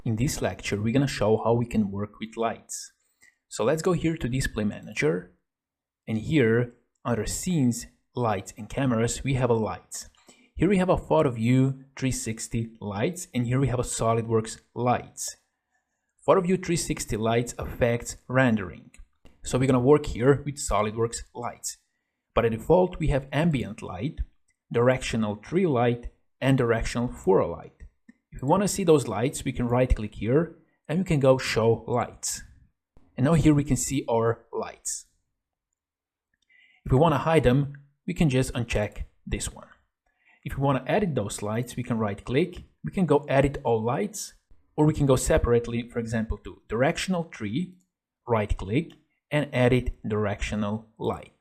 In this lecture, we're going to show how we can work with lights. So let's go here to Display Manager, and here under Scenes, Lights and Cameras, we have a lights. Here we have a Photo View 360 lights, and here we have a SOLIDWORKS lights. Photo View 360 lights affects rendering. So we're going to work here with SOLIDWORKS lights. By default, we have ambient light, directional 3 light, and directional 4 light. If we want to see those lights, we can right click here and we can go show lights. And now here we can see our lights. If we want to hide them, we can just uncheck this one. If we want to edit those lights, we can right click, we can go edit all lights, or we can go separately, for example, to directional 3, right click, and edit directional light.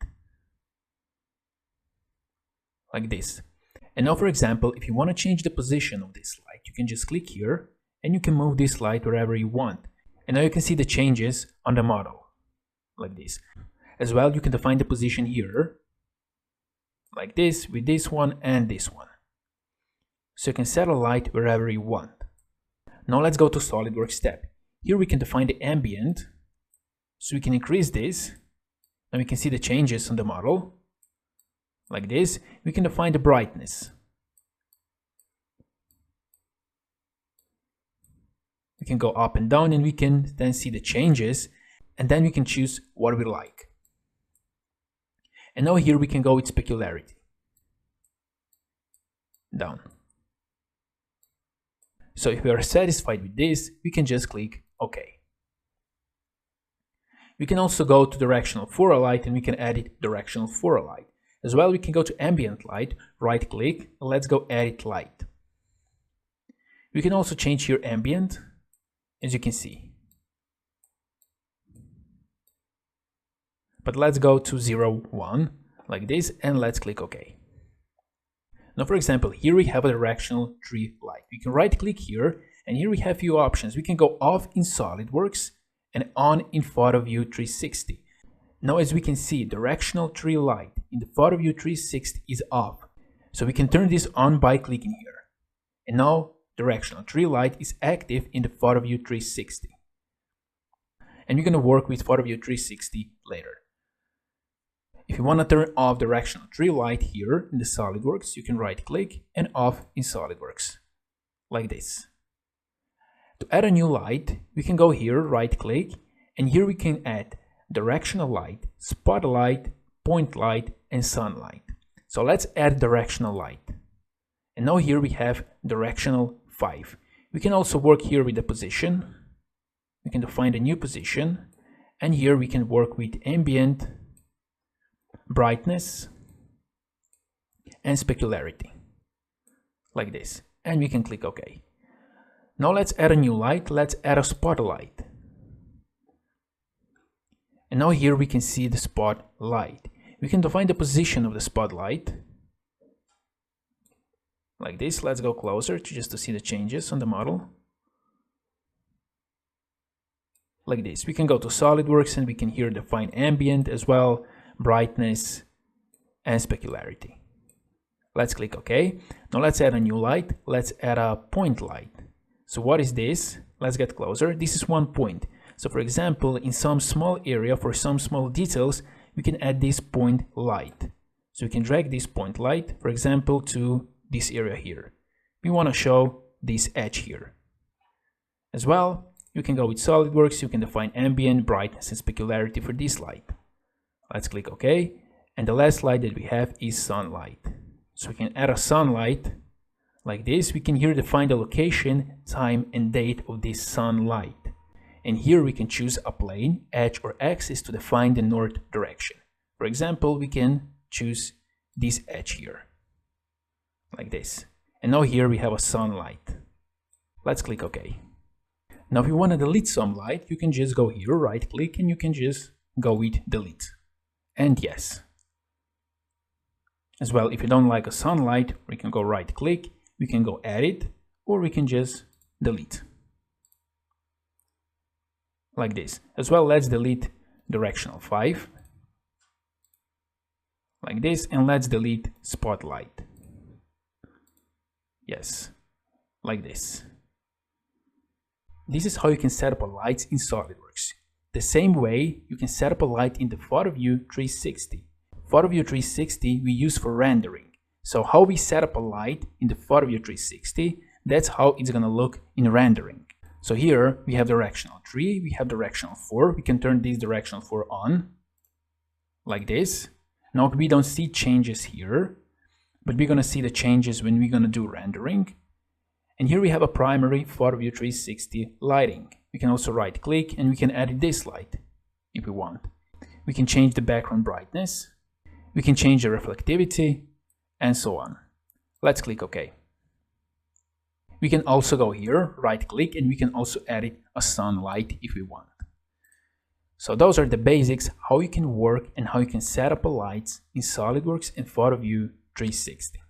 Like this. And now, for example, if you want to change the position of this light, you can just click here and you can move this light wherever you want. And now you can see the changes on the model, like this. As well, you can define the position here, like this, with this one and this one. So you can set a light wherever you want. Now let's go to SOLIDWORKS tab. Here we can define the ambient, so we can increase this, and we can see the changes on the model. Like this, we can define the brightness. We can go up and down and we can then see the changes, and then we can choose what we like. And now here we can go with specularity. Down. So if we are satisfied with this, we can just click OK. We can also go to directional 4 light and we can edit directional 4 light. As well, we can go to ambient light, right click, and let's go edit light. We can also change here ambient, as you can see. But let's go to 0, 1, like this, and let's click OK. Now, for example, here we have a directional 3 light. We can right click here, and here we have a few options. We can go off in SOLIDWORKS and on in Photo View 360. Now, as we can see, directional 3 light in the Photo View 360 is off. So we can turn this on by clicking here. And now directional 3 light is active in the Photo View 360. And we're going to work with Photo View 360 later. If you want to turn off directional 3 light here in the SOLIDWORKS, you can right click and off in SOLIDWORKS, like this. To add a new light, we can go here, right click, and here we can add directional light, spotlight, point light, and sunlight. So let's add directional light. And now here we have directional 5. We can also work here with the position. We can define a new position. And here we can work with ambient, brightness, and specularity. Like this. And we can click OK. Now let's add a new light. Let's add a spotlight. And now here we can see the spotlight. We can define the position of the spotlight. Like this. Let's go closer just to see the changes on the model. Like this. We can go to SOLIDWORKS and we can here define ambient as well, brightness, and specularity. Let's click OK. Now let's add a new light. Let's add a point light. So what is this? Let's get closer. This is 1 point. So for example, in some small area, for some small details, we can add this point light. So we can drag this point light, for example, to this area here. We want to show this edge here. As well, you can go with SOLIDWORKS, you can define ambient, brightness, and specularity for this light. Let's click OK. And the last light that we have is sunlight. So we can add a sunlight like this. We can here define the location, time, and date of this sunlight. And here we can choose a plane, edge, or axis to define the north direction. For example, we can choose this edge here, like this. And now here we have a sunlight. Let's click OK. Now if you want to delete some light, you can just go here, right click, and you can just go with delete. And yes. As well, if you don't like a sunlight, we can go right click, we can go edit, or we can just delete. Like this. As well, let's delete directional 5. Like this, and let's delete spotlight. Yes, like this. This is how you can set up a light in SolidWorks. The same way you can set up a light in the Photo View 360. Photo View 360 we use for rendering. So how we set up a light in the Photo View 360, that's how it's gonna look in rendering. So here we have directional 3, we have directional 4. We can turn this directional 4 on, like this. Now we don't see changes here, but we're gonna see the changes when we're gonna do rendering. And here we have a primary Photo View 360 lighting. We can also right click and we can edit this light if we want. We can change the background brightness, we can change the reflectivity, and so on. Let's click OK. We can also go here, right click, and we can also edit a sunlight if we want. So those are the basics, how you can work and how you can set up a light in SolidWorks and Photo View 360.